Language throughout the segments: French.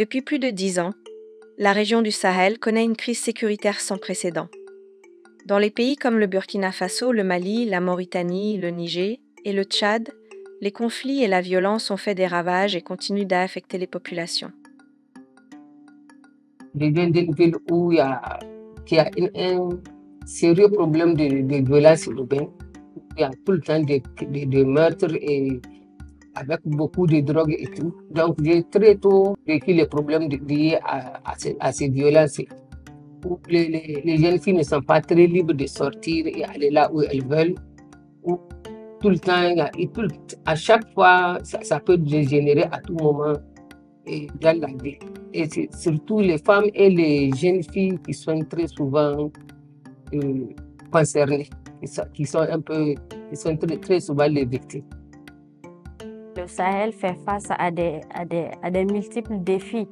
Depuis plus de 10 ans, la région du Sahel connaît une crise sécuritaire sans précédent. Dans les pays comme le Burkina Faso, le Mali, la Mauritanie, le Niger et le Tchad, les conflits et la violence ont fait des ravages et continuent d'affecter les populations. Je viens d'une ville où qui a un sérieux problème de violence urbaine. Il y a tout le temps des meurtres et avec beaucoup de drogue et tout. Donc, j'ai très tôt vécu les problèmes liés à ces violences. Où les jeunes filles ne sont pas très libres de sortir et aller là où elles veulent. Où tout le temps, à chaque fois, ça peut dégénérer à tout moment dans la vie. Et c'est surtout les femmes et les jeunes filles qui sont très souvent concernées, qui sont très souvent les victimes. Le Sahel fait face à des multiples défis,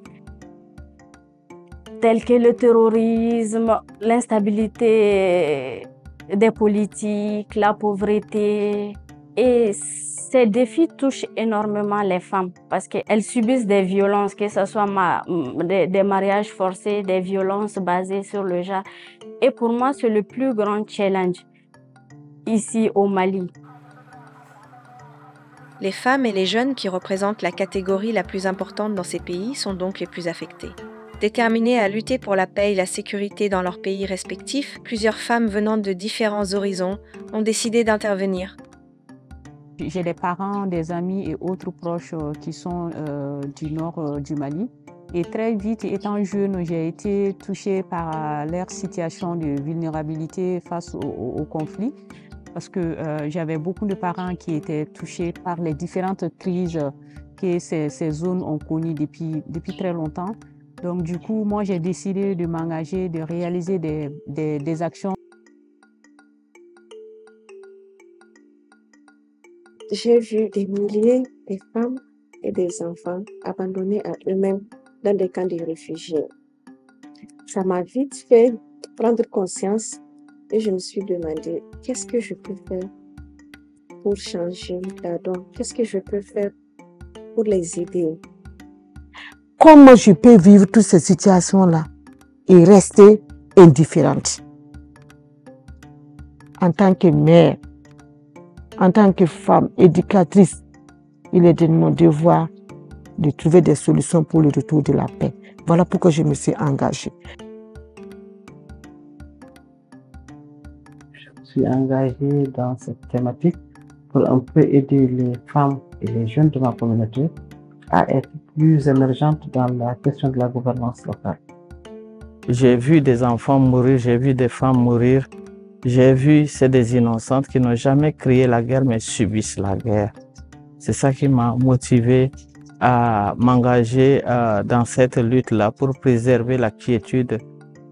tels que le terrorisme, l'instabilité des politiques, la pauvreté. Et ces défis touchent énormément les femmes parce qu'elles subissent des violences, que ce soit des mariages forcés, des violences basées sur le genre. Et pour moi, c'est le plus grand challenge ici au Mali. Les femmes et les jeunes qui représentent la catégorie la plus importante dans ces pays sont donc les plus affectés. Déterminées à lutter pour la paix et la sécurité dans leurs pays respectifs, plusieurs femmes venant de différents horizons ont décidé d'intervenir. J'ai des parents, des amis et autres proches qui sont du nord du Mali. Et très vite, étant jeune, j'ai été touchée par leur situation de vulnérabilité face au conflit. Parce que j'avais beaucoup de parents qui étaient touchés par les différentes crises que ces zones ont connues depuis très longtemps. Donc du coup, moi, j'ai décidé de m'engager, de réaliser des actions. J'ai vu des milliers de femmes et des enfants abandonnés à eux-mêmes dans des camps de réfugiés. Ça m'a vite fait prendre conscience et je me suis demandé qu'est-ce que je peux faire pour changer la donne, qu'est-ce que je peux faire pour les aider. Comment je peux vivre toutes ces situations-là et rester indifférente? En tant que mère, en tant que femme éducatrice, il est de mon devoir de trouver des solutions pour le retour de la paix. Voilà pourquoi je me suis engagée. Je me suis engagée dans cette thématique pour un peu aider les femmes et les jeunes de ma communauté à être plus émergentes dans la question de la gouvernance locale. J'ai vu des enfants mourir, j'ai vu des femmes mourir. J'ai vu, c'est des innocentes qui n'ont jamais créé la guerre, mais subissent la guerre. C'est ça qui m'a motivé à m'engager dans cette lutte-là pour préserver la quiétude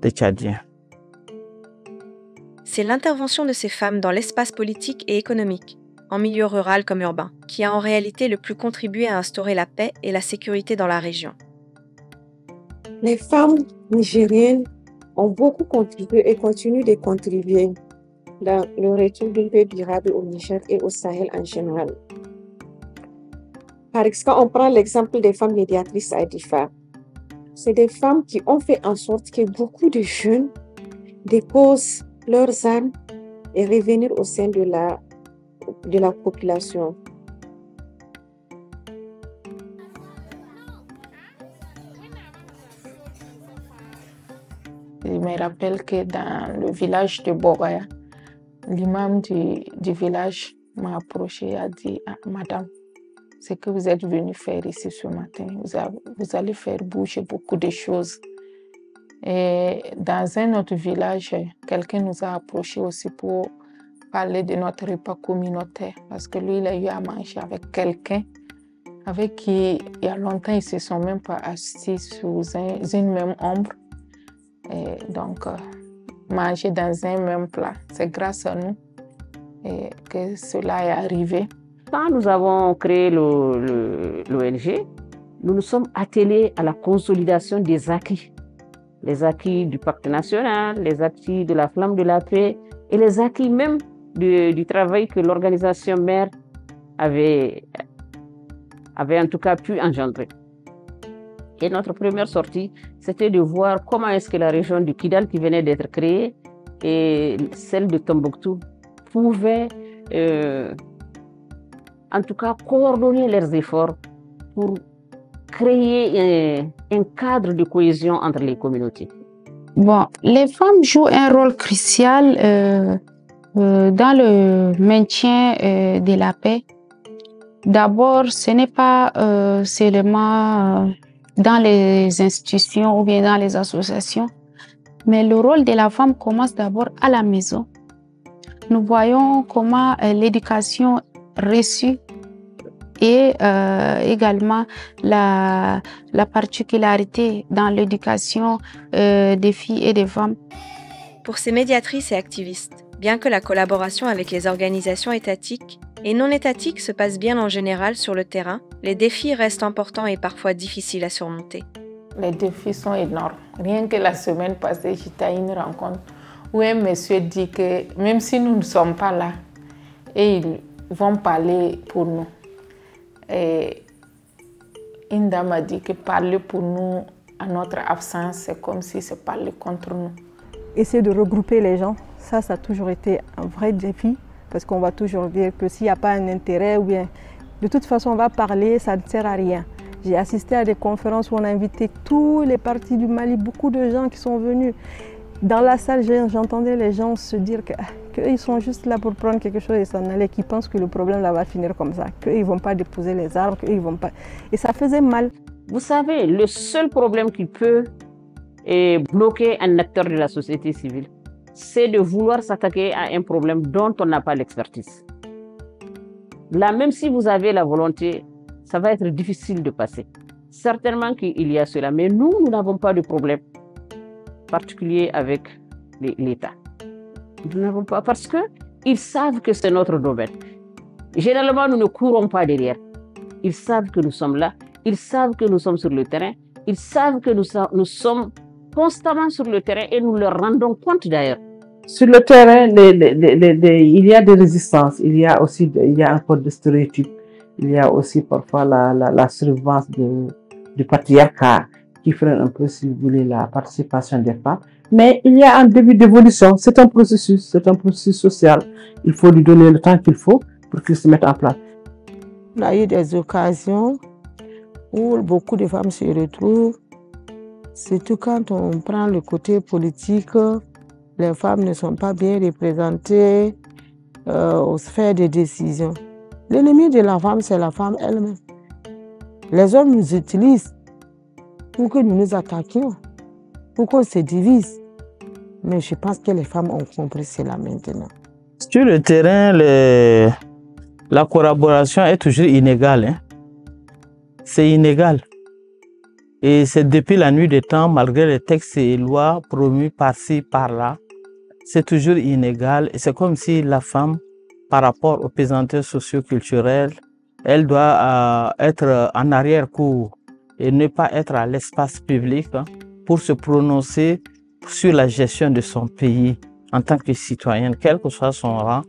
des Tchadiens. C'est l'intervention de ces femmes dans l'espace politique et économique, en milieu rural comme urbain, qui a en réalité le plus contribué à instaurer la paix et la sécurité dans la région. Les femmes nigériennes ont beaucoup contribué et continuent de contribuer dans le retour d'une paix durable au Niger et au Sahel en général. Par exemple, quand on prend l'exemple des femmes médiatrices à Difa, c'est des femmes qui ont fait en sorte que beaucoup de jeunes déposent leurs armes et revenir au sein de la population. Je me rappelle que dans le village de Bogaya, l'imam du village m'a approché et a dit « Madame, ce que vous êtes venue faire ici ce matin, vous allez faire bouger beaucoup de choses. » Et dans un autre village, quelqu'un nous a approché aussi pour parler de notre repas communautaire parce que lui, il a eu à manger avec quelqu'un avec qui, il y a longtemps, ils ne se sont même pas assis sous une même ombre. Et donc, manger dans un même plat, c'est grâce à nous que cela est arrivé. Quand nous avons créé l'ONG, nous nous sommes attelés à la consolidation des acquis. Les acquis du pacte national, les acquis de la flamme de la paix et les acquis même du travail que l'organisation mère avait en tout cas pu engendrer. Et notre première sortie, c'était de voir comment est-ce que la région du Kidal qui venait d'être créée et celle de Tombouctou pouvaient, en tout cas, coordonner leurs efforts pour créer un cadre de cohésion entre les communautés. Bon, les femmes jouent un rôle crucial dans le maintien de la paix. D'abord, ce n'est pas seulement dans les institutions ou bien dans les associations, mais le rôle de la femme commence d'abord à la maison. Nous voyons comment l'éducation reçue et également la particularité dans l'éducation des filles et des femmes. Pour ces médiatrices et activistes, bien que la collaboration avec les organisations étatiques et non étatiques se passe bien en général sur le terrain, les défis restent importants et parfois difficiles à surmonter. Les défis sont énormes. Rien que la semaine passée, j'étais à une rencontre où un monsieur dit que même si nous ne sommes pas là, et ils vont parler pour nous. Et une dame a dit que parler pour nous à notre absence, c'est comme si c'est parler contre nous. Essayer de regrouper les gens, ça a toujours été un vrai défi, parce qu'on va toujours dire que s'il n'y a pas un intérêt, ou bien de toute façon on va parler, ça ne sert à rien. J'ai assisté à des conférences où on a invité tous les partis du Mali, beaucoup de gens qui sont venus. Dans la salle, j'entendais les gens se dire qu'ils sont juste là pour prendre quelque chose et s'en aller, qu'ils pensent que le problème là va finir comme ça, qu'ils ne vont pas déposer les armes, qu'ils vont pas... Et ça faisait mal. Vous savez, le seul problème qui peut bloquer un acteur de la société civile, c'est de vouloir s'attaquer à un problème dont on n'a pas l'expertise. Là, même si vous avez la volonté, ça va être difficile de passer. Certainement qu'il y a cela, mais nous n'avons pas de problème particulier avec l'État. Nous n'avons pas, parce qu'ils savent que c'est notre domaine. Généralement, nous ne courons pas derrière. Ils savent que nous sommes là, ils savent que nous sommes sur le terrain, ils savent que nous sommes constamment sur le terrain et nous leur rendons compte d'ailleurs. Sur le terrain, il y a des résistances, il y a encore des stéréotypes, il y a aussi parfois la surveillance du patriarcat qui freine un peu, si vous voulez, la participation des femmes. Mais il y a un début d'évolution, c'est un processus social. Il faut lui donner le temps qu'il faut pour qu'il se mette en place. On a eu des occasions où beaucoup de femmes se retrouvent, surtout quand on prend le côté politique, les femmes ne sont pas bien représentées aux sphères de décision. L'ennemi de la femme, c'est la femme elle-même. Les hommes nous utilisent pour que nous nous attaquions, pour qu'on se divise. Mais je pense que les femmes ont compris cela maintenant. Sur le terrain, la collaboration est toujours inégale. Hein? C'est inégal. Et c'est depuis la nuit des temps, malgré les textes et lois promus par-ci, par-là, c'est toujours inégal. Et c'est comme si la femme, par rapport aux pesanteurs socio-culturelles, elle doit être en arrière-cour et ne pas être à l'espace public pour se prononcer sur la gestion de son pays en tant que citoyenne, quel que soit son rang,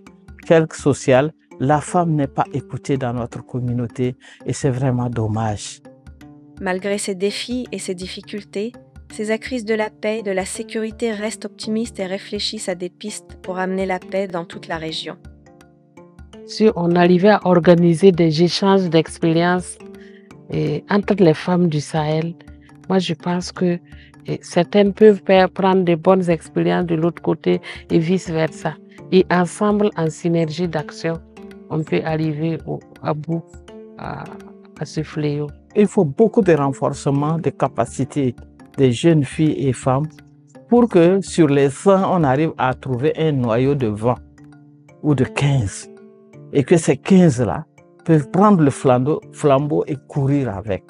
quel que social. La femme n'est pas écoutée dans notre communauté et c'est vraiment dommage. Malgré ces défis et ces difficultés, ces actrices de la paix et de la sécurité restent optimistes et réfléchissent à des pistes pour amener la paix dans toute la région. Si on arrivait à organiser des échanges d'expériences entre les femmes du Sahel, moi je pense que certaines peuvent prendre de bonnes expériences de l'autre côté et vice-versa. Et ensemble, en synergie d'action, on peut arriver à bout à ce fléau. Il faut beaucoup de renforcement des capacités des jeunes filles et femmes pour que sur les 100, on arrive à trouver un noyau de 20 ou de 15. Et que ces 15-là peuvent prendre le flambeau et courir avec.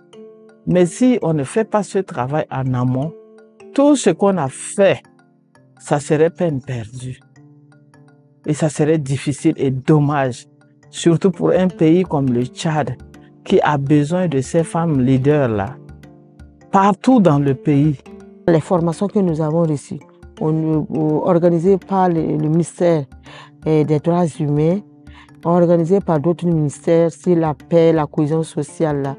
Mais si on ne fait pas ce travail en amont, tout ce qu'on a fait, ça serait peine perdue. Et ça serait difficile et dommage, surtout pour un pays comme le Tchad, qui a besoin de ces femmes leaders-là, partout dans le pays. Les formations que nous avons reçues, organisées par le ministère des Droits humains, organisées par d'autres ministères sur la paix, la cohésion sociale, là.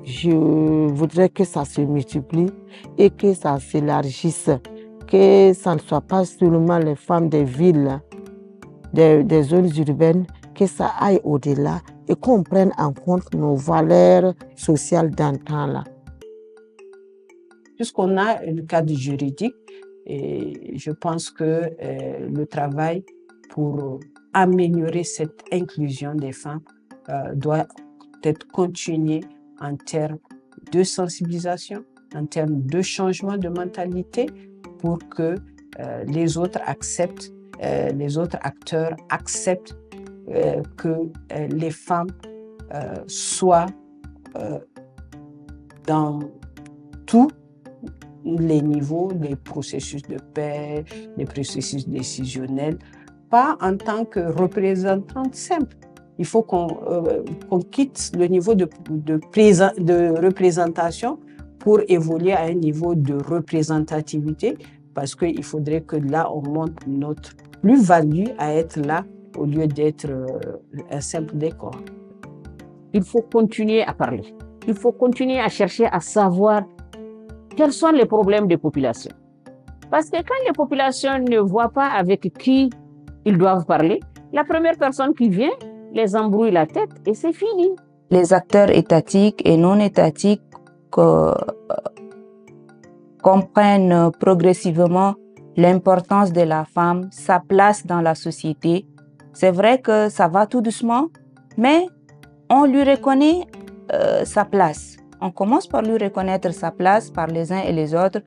je voudrais que ça se multiplie et que ça s'élargisse, que ça ne soit pas seulement les femmes des villes, des zones urbaines, que ça aille au-delà et qu'on prenne en compte nos valeurs sociales d'antan là. Puisqu'on a un cadre juridique, et je pense que le travail pour améliorer cette inclusion des femmes doit être continué en termes de sensibilisation, en termes de changement de mentalité pour que les autres acceptent, les autres acteurs acceptent que les femmes soient dans tous les niveaux, les processus de paix, les processus décisionnels, pas en tant que représentante simple. Il faut qu'on quitte le niveau de représentation pour évoluer à un niveau de représentativité, parce qu'il faudrait que là, on montre notre plus-value à être là au lieu d'être un simple décor. Il faut continuer à parler. Il faut continuer à chercher à savoir quels sont les problèmes des populations. Parce que quand les populations ne voient pas avec qui ils doivent parler, la première personne qui vient les embrouille la tête et c'est fini. Les acteurs étatiques et non étatiques comprennent progressivement l'importance de la femme, sa place dans la société. C'est vrai que ça va tout doucement, mais on lui reconnaît sa place. On commence par lui reconnaître sa place par les uns et les autres